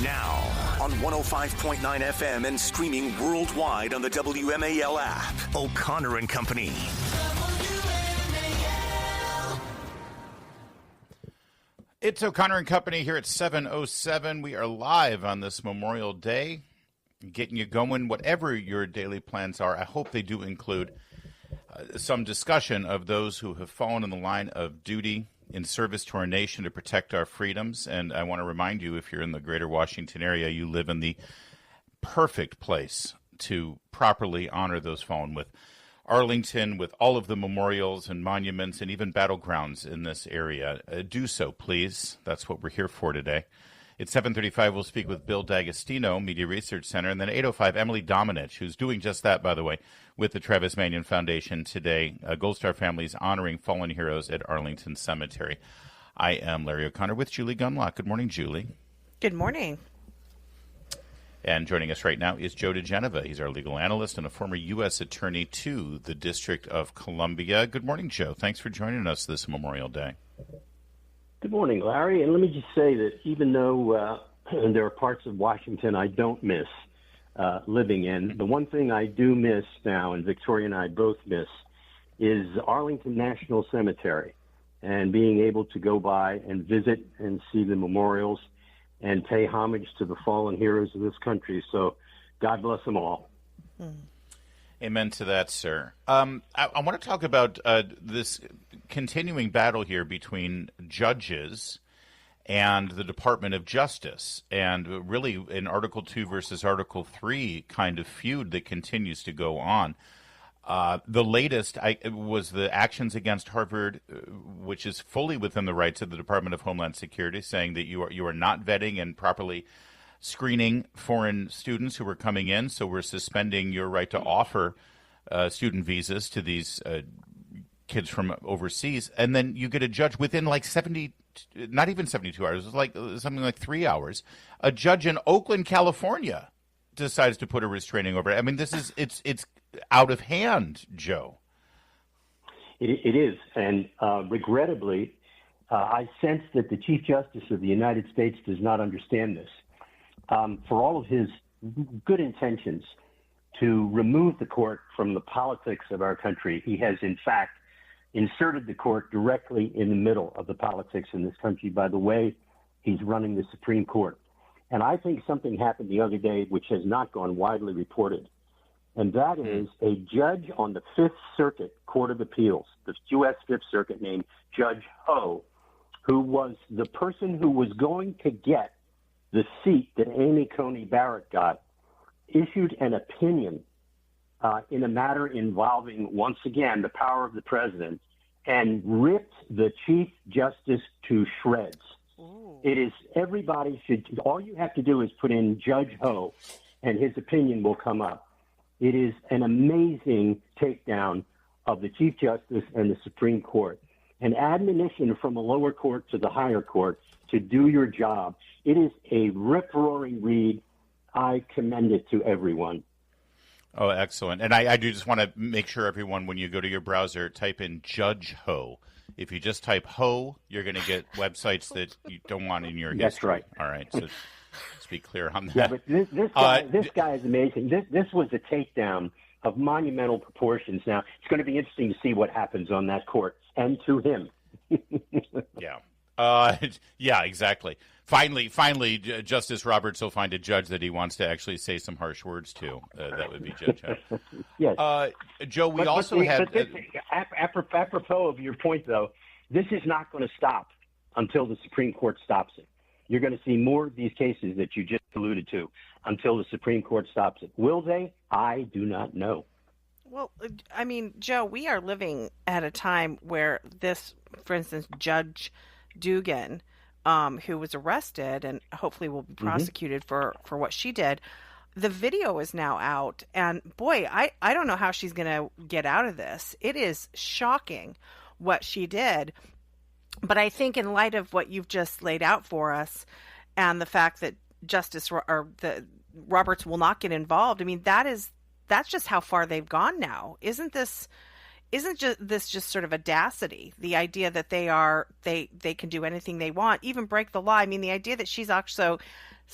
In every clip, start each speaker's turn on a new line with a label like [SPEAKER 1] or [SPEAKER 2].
[SPEAKER 1] Now, on 105.9 FM and streaming worldwide on the WMAL app, O'Connor and Company.
[SPEAKER 2] It's O'Connor and Company here at 7:07. We are live on this Memorial Day, getting you going, whatever your daily plans are. I hope they do include some discussion of those who have fallen in the line of duty in service to our nation to protect our freedoms. And I want to remind you, if you're in the greater Washington area, you live in the perfect place to properly honor those fallen, with Arlington, with all of the memorials and monuments and even battlegrounds in this area. Do so, please. That's what we're here for today. At 7:35, we'll speak with Bill D'Agostino, Media Research Center, and then 8:05, Emily Dominich, who's doing just that, by the way, with the Travis Manion Foundation today. Gold Star families honoring fallen heroes at Arlington Cemetery. I am Larry O'Connor with Julie Gunlock. Good morning, Julie.
[SPEAKER 3] Good morning.
[SPEAKER 2] And joining us right now is Joe diGenova. He's our legal analyst and a former U.S. attorney to the District of Columbia. Good morning, Joe. Thanks for joining us this Memorial Day.
[SPEAKER 4] Good morning, Larry. And let me just say that even though there are parts of Washington I don't miss living in, the one thing I do miss now, and Victoria and I both miss, is Arlington National Cemetery and being able to go by and visit and see the memorials and pay homage to the fallen heroes of this country. So God bless them all.
[SPEAKER 2] Amen to that, sir. I want to talk about this continuing battle here between judges and the Department of Justice, and really an Article 2 versus Article 3 kind of feud that continues to go on. The latest was the actions against Harvard, which is fully within the rights of the Department of Homeland Security, saying that you are not vetting and properly screening foreign students who were coming in, so we're suspending your right to offer student visas to these kids from overseas. And then you get a judge within like 70, not even 72 hours, it's like something like 3 hours. A judge in Oakland, California decides to put a restraining order. I mean, this is it's out of hand, Joe.
[SPEAKER 4] It is, and regrettably, I sense that the Chief Justice of the United States does not understand this. For all of his good intentions to remove the court from the politics of our country, he has, in fact, inserted the court directly in the middle of the politics in this country by the way he's running the Supreme Court. And I think something happened the other day which has not gone widely reported, and that is a judge on the Fifth Circuit Court of Appeals, the U.S. Fifth Circuit, named Judge Ho, who was the person who was going to get the seat that Amy Coney Barrett got, issued an opinion in a matter involving, once again, the power of the president, and ripped the Chief Justice to shreds. Ooh. It is, everybody should, all you have to do is put in Judge Ho, and his opinion will come up. It is an amazing takedown of the Chief Justice and the Supreme Court, an admonition from a lower court to the higher court to do your job. It is a rip-roaring read. I commend it to everyone.
[SPEAKER 2] Oh, excellent. And I do just want to make sure everyone, when you go to your browser, type in Judge Ho. If you just type Ho, you're going to get websites that you don't want in your history.
[SPEAKER 4] That's right.
[SPEAKER 2] All right. So let's be clear on that.
[SPEAKER 4] Yeah, but this guy is amazing. This was a takedown of monumental proportions. Now, it's going to be interesting to see what happens on that court and to him.
[SPEAKER 2] Yeah. Yeah, exactly. Finally, Justice Roberts will find a judge that he wants to actually say some harsh words to. That would be Judge Ho.
[SPEAKER 4] Yes.
[SPEAKER 2] Joe, we also had...
[SPEAKER 4] apropos of your point, though, this is not going to stop until the Supreme Court stops it. You're going to see more of these cases that you just alluded to until the Supreme Court stops it. Will they? I do not know.
[SPEAKER 3] Well, I mean, Joe, we are living at a time where this, for instance, Judge Dugan, who was arrested and hopefully will be prosecuted for what she did, the video is now out. And boy, I don't know how she's going to get out of this. It is shocking what she did. But I think in light of what you've just laid out for us and the fact that Roberts will not get involved, I mean, that's just how far they've gone now. Isn't this isn't just sort of audacity? The idea that they can do anything they want, even break the law. I mean, the idea that she's also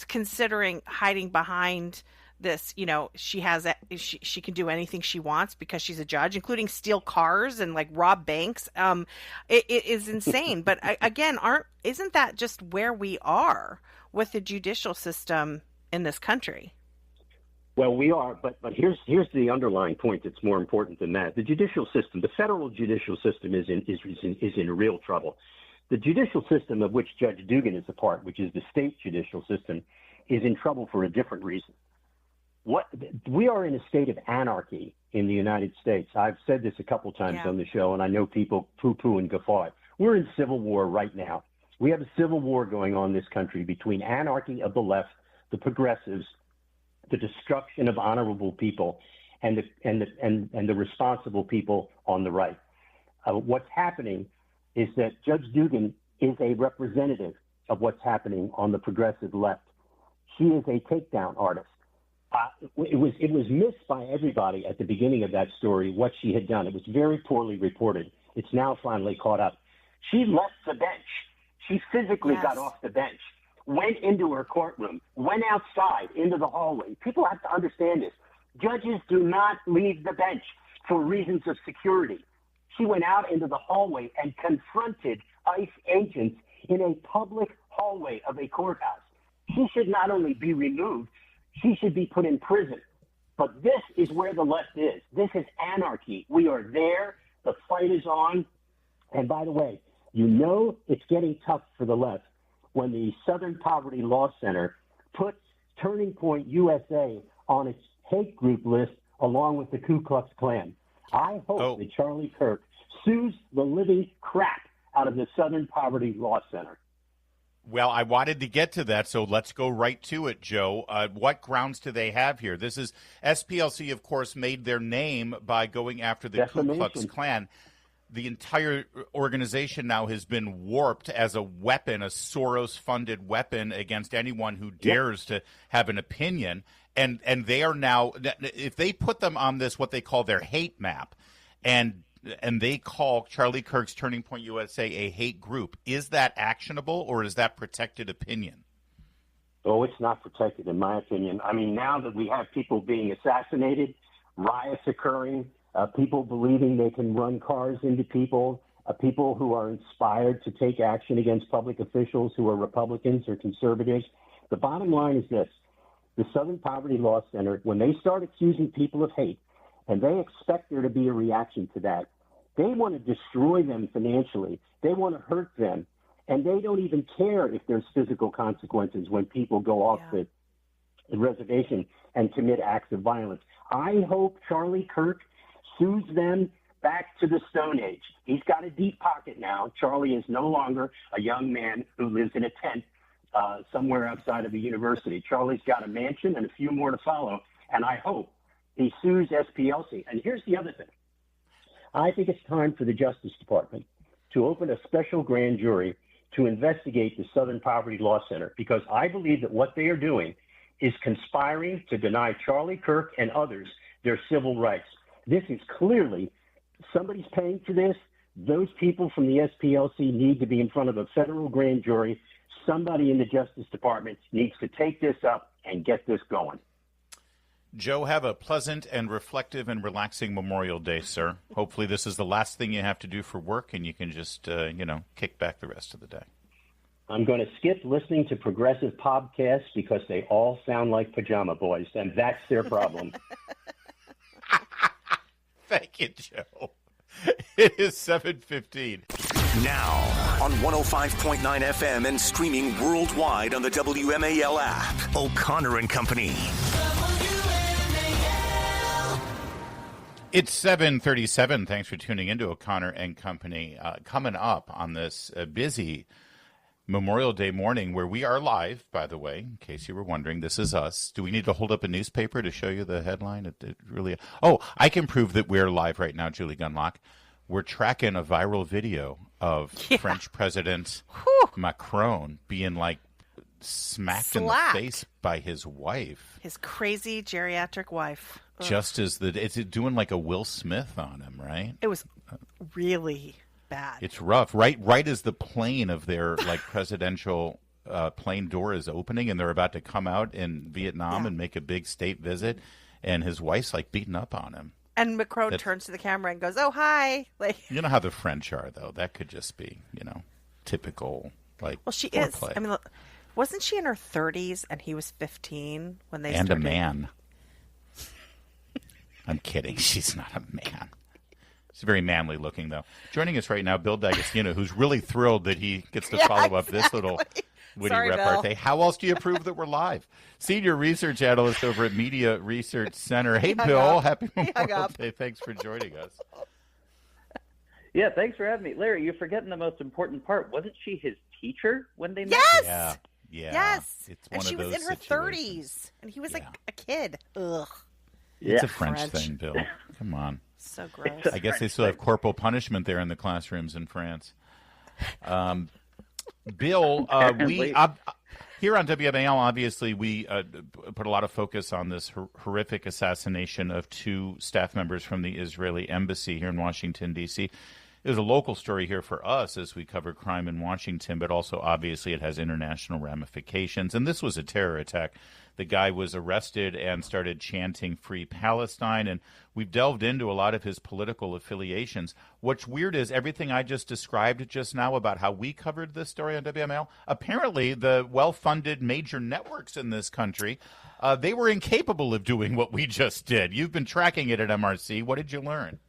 [SPEAKER 3] considering hiding behind this, she can do anything she wants because she's a judge, including steal cars and like rob banks. It is insane. But again, isn't that just where we are with the judicial system in this country?
[SPEAKER 4] Well, we are, but here's the underlying point that's more important than that. The judicial system, the federal judicial system, is in real trouble. The judicial system of which Judge Dugan is a part, which is the state judicial system, is in trouble for a different reason. We are in a state of anarchy in the United States. I've said this a couple times on the show, and I know people poo-poo and guffaw it. We're in civil war right now. We have a civil war going on in this country between anarchy of the left, the progressives, the destruction of honorable people, and the responsible people on the right. What's happening is that Judge Dugan is a representative of what's happening on the progressive left. She is a takedown artist. It was missed by everybody at the beginning of that story what she had done. It was very poorly reported. It's now finally caught up. She left the bench. She physically got off the bench, went into her courtroom, went outside into the hallway. People have to understand this. Judges do not leave the bench for reasons of security. She went out into the hallway and confronted ICE agents in a public hallway of a courthouse. She should not only be removed, she should be put in prison. But this is where the left is. This is anarchy. We are there. The fight is on. And by the way, it's getting tough for the left when the Southern Poverty Law Center puts Turning Point USA on its hate group list along with the Ku Klux Klan. I hope that Charlie Kirk sues the living crap out of the Southern Poverty Law Center.
[SPEAKER 2] Well, I wanted to get to that, so let's go right to it, Joe. What grounds do they have here? This is SPLC, of course, made their name by going after the Ku Klux Klan. The entire organization now has been warped as a weapon, a Soros-funded weapon against anyone who dares to have an opinion. And they are now, if they put them on this, what they call their hate map, and they call Charlie Kirk's Turning Point USA a hate group, is that actionable or is that protected opinion?
[SPEAKER 4] Oh, it's not protected, in my opinion. I mean, now that we have people being assassinated, riots occurring, people believing they can run cars into people, people who are inspired to take action against public officials who are Republicans or conservatives. The bottom line is this. The Southern Poverty Law Center, when they start accusing people of hate, and they expect there to be a reaction to that, they want to destroy them financially. They want to hurt them. And they don't even care if there's physical consequences when people go off the reservation and commit acts of violence. I hope Charlie Kirk sues them back to the Stone Age. He's got a deep pocket now. Charlie is no longer a young man who lives in a tent somewhere outside of a university. Charlie's got a mansion and a few more to follow, and I hope he sues SPLC. And here's the other thing. I think it's time for the Justice Department to open a special grand jury to investigate the Southern Poverty Law Center, because I believe that what they are doing is conspiring to deny Charlie Kirk and others their civil rights. This is clearly, somebody's paying for this. Those people from the SPLC need to be in front of a federal grand jury. Somebody in the Justice Department needs to take this up and get this going.
[SPEAKER 2] Joe, have a pleasant and reflective and relaxing Memorial Day, sir. Hopefully this is the last thing you have to do for work and you can just, kick back the rest of the day.
[SPEAKER 4] I'm going to skip listening to progressive podcasts because they all sound like pajama boys, and that's their problem.
[SPEAKER 2] Thank you, Joe. It is 7:15.
[SPEAKER 1] Now on 105.9 FM and streaming worldwide on the WMAL app. O'Connor and Company.
[SPEAKER 2] It's 7:37. Thanks for tuning into O'Connor and Company. Coming up on this busy Memorial Day morning, where we are live, by the way, in case you were wondering, this is us. Do we need to hold up a newspaper to show you the headline? It really. Oh, I can prove that we're live right now, Julie Gunlock. We're tracking a viral video of French President Macron being like smacked in the face by his wife.
[SPEAKER 3] His crazy geriatric wife. Ugh.
[SPEAKER 2] Just as it's doing like a Will Smith on him, right?
[SPEAKER 3] It was really bad.
[SPEAKER 2] It's rough. Right as the plane of their like presidential plane door is opening and they're about to come out in Vietnam and make a big state visit, and his wife's like beating up on him.
[SPEAKER 3] And Macron turns to the camera and goes, "Oh, hi." Like,
[SPEAKER 2] you know how the French are, though. That could just be, typical, like,
[SPEAKER 3] well, she
[SPEAKER 2] foreplay.
[SPEAKER 3] is. I mean, wasn't she in her 30s and he was 15 when they started?
[SPEAKER 2] And a man. I'm kidding. She's not a man. She's very manly looking, though. Joining us right now, Bill D'Agostino, who's really thrilled that he gets to follow up this little witty repartee. How else do you prove that we're live? Senior research analyst over at Media Research Center. Hey, Bill. Happy Memorial Day. Thanks for joining us.
[SPEAKER 5] Yeah, thanks for having me. Larry, you're forgetting the most important part. Wasn't she his teacher when they met?
[SPEAKER 3] Yes!
[SPEAKER 2] Yeah.
[SPEAKER 3] Yes.
[SPEAKER 2] It's one
[SPEAKER 3] and she
[SPEAKER 2] of those
[SPEAKER 3] was in her
[SPEAKER 2] situations.
[SPEAKER 3] 30s. And he was like a kid. Ugh.
[SPEAKER 2] It's a French thing, Bill. Come on.
[SPEAKER 3] So gross.
[SPEAKER 2] I guess they still have corporal punishment there in the classrooms in France. Bill, we here on WMAL, obviously, we put a lot of focus on this horrific assassination of 2 staff members from the Israeli embassy here in Washington, D.C. It was a local story here for us as we cover crime in Washington, but also, obviously, it has international ramifications. And this was a terror attack. The guy was arrested and started chanting Free Palestine, and we've delved into a lot of his political affiliations. What's weird is everything I just described just now about how we covered this story on WML, apparently the well-funded major networks in this country, they were incapable of doing what we just did. You've been tracking it at MRC. What did you learn?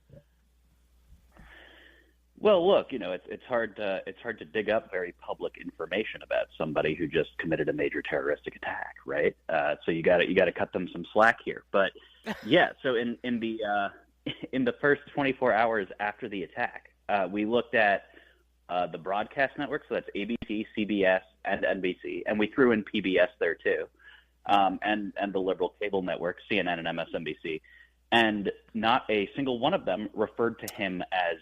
[SPEAKER 5] Well, look, it's hard to dig up very public information about somebody who just committed a major terroristic attack, right? So you got to cut them some slack here. But yeah, so in the first 24 hours after the attack, we looked at the broadcast network, so that's ABC, CBS, and NBC, and we threw in PBS there too, and the liberal cable network, CNN and MSNBC, and not a single one of them referred to him as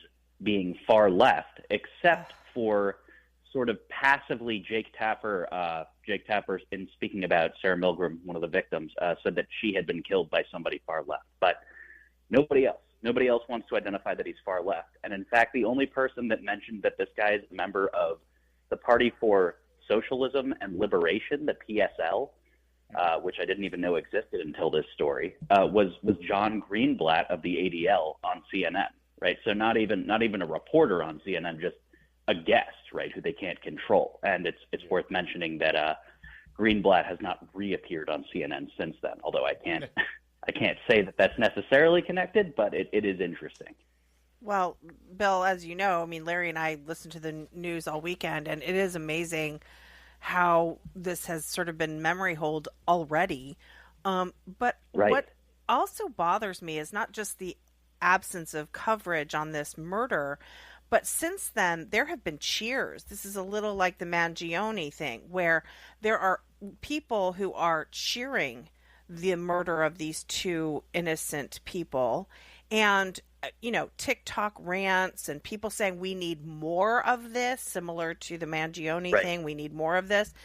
[SPEAKER 5] being far left, except for sort of passively Jake Tapper, in speaking about Sarah Milgram, one of the victims, said that she had been killed by somebody far left. But nobody else wants to identify that he's far left. And in fact, the only person that mentioned that this guy is a member of the Party for Socialism and Liberation, the PSL, which I didn't even know existed until this story, was John Greenblatt of the ADL on CNN. Right, so not even a reporter on CNN, just a guest, right, who they can't control. And it's worth mentioning that Greenblatt has not reappeared on CNN since then. Although I can't say that that's necessarily connected, but it is interesting.
[SPEAKER 3] Well, Bill, as you know, I mean, Larry and I listened to the news all weekend, and it is amazing how this has sort of been memory hold already. But what also bothers me is not just the absence of coverage on this murder, but since then there have been cheers. This is a little like the Mangione thing, where there are people who are cheering the murder of these 2 innocent people, and TikTok rants and people saying we need more of this, similar to the Mangione thing. We need more of this.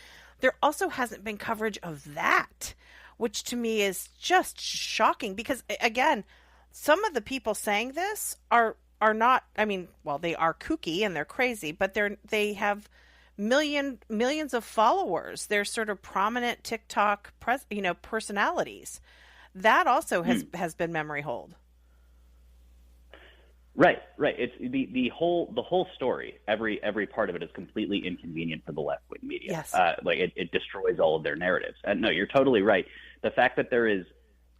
[SPEAKER 3] There also hasn't been coverage of that, which to me is just shocking, because again, some of the people saying this are not, I mean, well, they are kooky and they're crazy, but they have millions of followers. They're sort of prominent TikTok personalities. That also has been memory hold. Right. It's the whole story. Every part of it is completely inconvenient for the left-wing media. Yes.
[SPEAKER 5] It destroys all of their narratives. And no, you're totally right. The fact that there is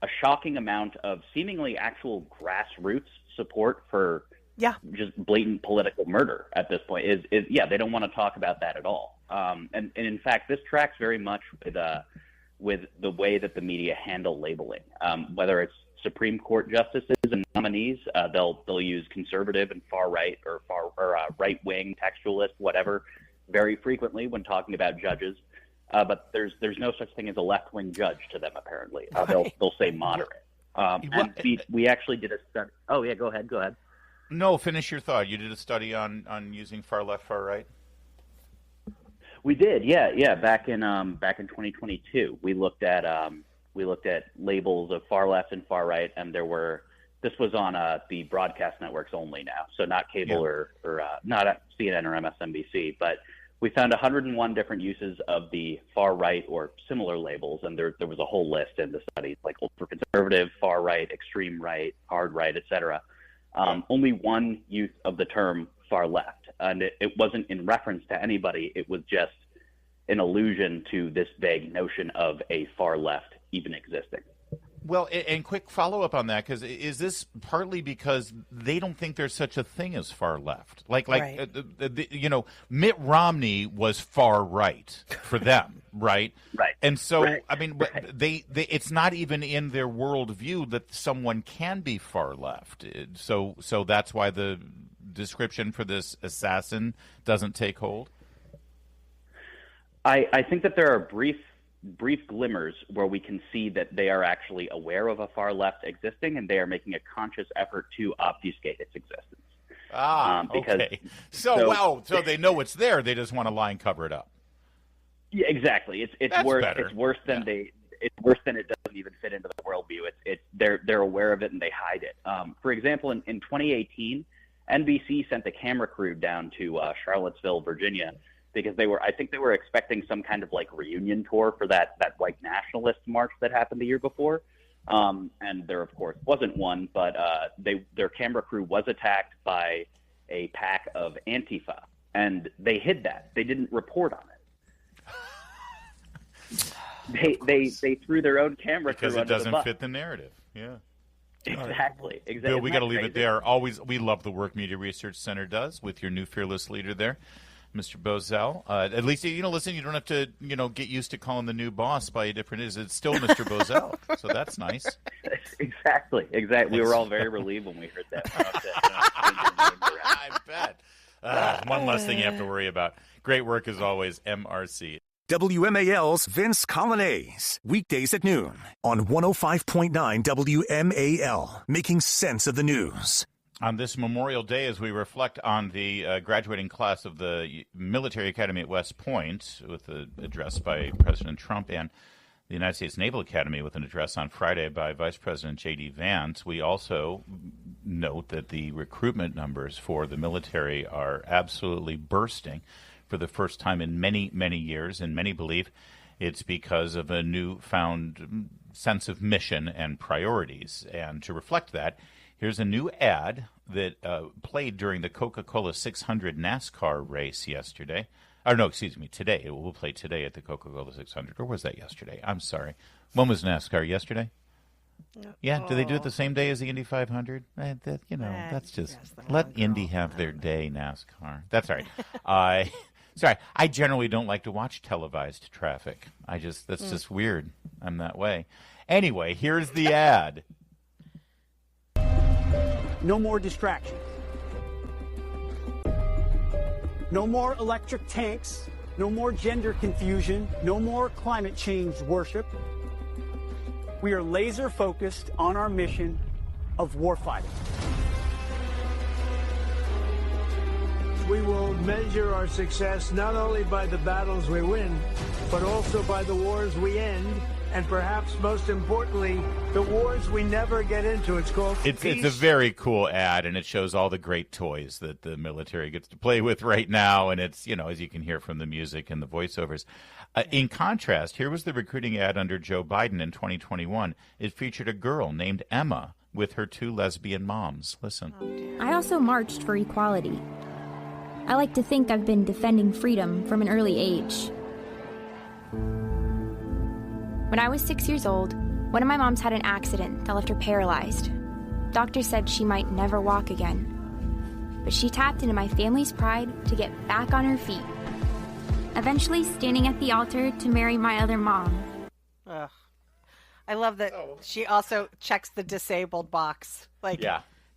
[SPEAKER 5] a shocking amount of seemingly actual grassroots support for just blatant political murder at this point is they don't want to talk about that at all. And in fact, this tracks very much with the way that the media handle labeling, whether it's Supreme Court justices and nominees, they'll use conservative and far right or right wing textualist, whatever, very frequently when talking about judges. But there's no such thing as a left-wing judge to them, apparently. They'll say moderate. And we actually did a study. Oh, yeah, go ahead.
[SPEAKER 2] No, finish your thought. You did a study on using far left, far right?
[SPEAKER 5] We did, yeah. Back in 2022, we looked at labels of far left and far right, and this was on the broadcast networks only now, so not cable or not at CNN or MSNBC, but we found 101 different uses of the far right or similar labels, and there was a whole list in the study, like ultra-conservative, far right, extreme right, hard right, etc. Only one use of the term far left, and it wasn't in reference to anybody. It was just an allusion to this vague notion of a far left even existing.
[SPEAKER 2] Well, and quick follow-up on that, because is this partly because they don't think there's such a thing as far left?
[SPEAKER 3] Right.
[SPEAKER 2] Mitt Romney was far right for them, right?
[SPEAKER 5] Right.
[SPEAKER 2] And so,
[SPEAKER 5] Right.
[SPEAKER 2] I mean, they it's not even in their worldview that someone can be far left. So that's why the description for this assassin doesn't take hold?
[SPEAKER 5] I think that there are brief glimmers where we can see that they are actually aware of a far left existing, and they are making a conscious effort to obfuscate its existence.
[SPEAKER 2] Okay. So they know it's there. They just want to lie and cover it up.
[SPEAKER 5] Yeah, exactly. It's
[SPEAKER 2] That's
[SPEAKER 5] worse.
[SPEAKER 2] better.
[SPEAKER 5] It's worse than It's worse than it doesn't even fit into the worldview. They're aware of it and they hide it. For example, in 2018, NBC sent a camera crew down to Charlottesville, Virginia, because I think they were expecting some kind of like reunion tour for that white nationalist march that happened the year before. And there, of course, wasn't one, but their camera crew was attacked by a pack of Antifa, and they hid that. They didn't report on it. They threw their own camera crew
[SPEAKER 2] because it
[SPEAKER 5] under the
[SPEAKER 2] doesn't
[SPEAKER 5] bus.
[SPEAKER 2] fit the narrative. Yeah.
[SPEAKER 5] Exactly.
[SPEAKER 2] Bill, we got to leave
[SPEAKER 5] crazy?
[SPEAKER 2] it there. We love the work Media Research Center does with your new fearless leader there, Mr. Bozell. At least, listen, you don't have to, get used to calling the new boss by a different It's still Mr. Bozell, so that's nice.
[SPEAKER 5] Exactly. We were all very relieved when we heard that.
[SPEAKER 2] I bet. One less thing you have to worry about. Great work as always, MRC.
[SPEAKER 1] WMAL's Vince Colonnese, weekdays at noon on 105.9 WMAL, making sense of the news.
[SPEAKER 2] On this Memorial Day, as we reflect on the graduating class of the Military Academy at West Point, with an address by President Trump, and the United States Naval Academy with an address on Friday by Vice President J.D. Vance, we also note that the recruitment numbers for the military are absolutely bursting for the first time in many, many years, and many believe it's because of a newfound sense of mission and priorities. And to reflect that, here's a new ad that played during the Coca-Cola 600 NASCAR race yesterday. Today. It will play today at the Coca-Cola 600. Or was that yesterday? I'm sorry. When was NASCAR? Yesterday? Yeah. Do they do it the same day as the Indy 500? That's just let Indy have their day, NASCAR. That's all right. Sorry, I generally don't like to watch televised traffic. That's just weird. I'm that way. Anyway, here's the ad.
[SPEAKER 6] No more distractions. No more electric tanks. No more gender confusion. No more climate change worship. We are laser focused on our mission of warfighting.
[SPEAKER 7] We will measure our success not only by the battles we win, but also by the wars we end, and perhaps most importantly, the wars we never get into. It's called
[SPEAKER 2] It's a very cool ad, and it shows all the great toys that the military gets to play with right now, and it's, as you can hear from the music and the voiceovers. In contrast, here was the recruiting ad under Joe Biden in 2021. It featured a girl named Emma with her two lesbian moms. Listen.
[SPEAKER 8] I also marched for equality. I like to think I've been defending freedom from an early age. When I was 6 years old, one of my moms had an accident that left her paralyzed. Doctors said she might never walk again. But she tapped into my family's pride to get back on her feet, eventually standing at the altar to marry my other mom.
[SPEAKER 3] Ugh. I love that she also checks the disabled box.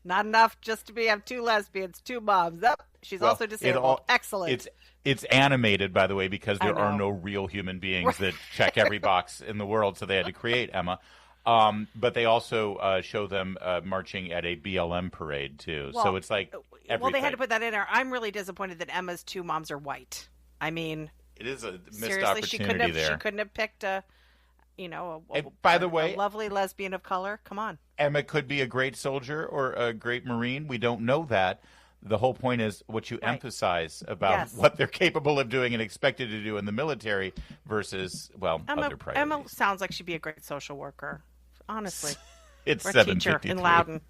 [SPEAKER 3] Not enough just to have two lesbians, two moms. She's also disabled. Excellent.
[SPEAKER 2] It's animated, by the way, because there are no real human beings that check every box in the world, so they had to create Emma. But they also show them marching at a BLM parade, too.
[SPEAKER 3] Well,
[SPEAKER 2] so it's like everything.
[SPEAKER 3] Well, they had to put that in there. I'm really disappointed that Emma's two moms are white. I mean,
[SPEAKER 2] It is a missed
[SPEAKER 3] Seriously,
[SPEAKER 2] opportunity there.
[SPEAKER 3] She couldn't have picked
[SPEAKER 2] By the way,
[SPEAKER 3] a lovely lesbian of color. Come on.
[SPEAKER 2] Emma could be a great soldier or a great Marine. We don't know that. The whole point is what you emphasize about what they're capable of doing and expected to do in the military versus, other priorities.
[SPEAKER 3] Emma sounds like she'd be a great social worker, honestly.
[SPEAKER 2] It's
[SPEAKER 3] or a teacher
[SPEAKER 2] 7:53.
[SPEAKER 3] in Loudon.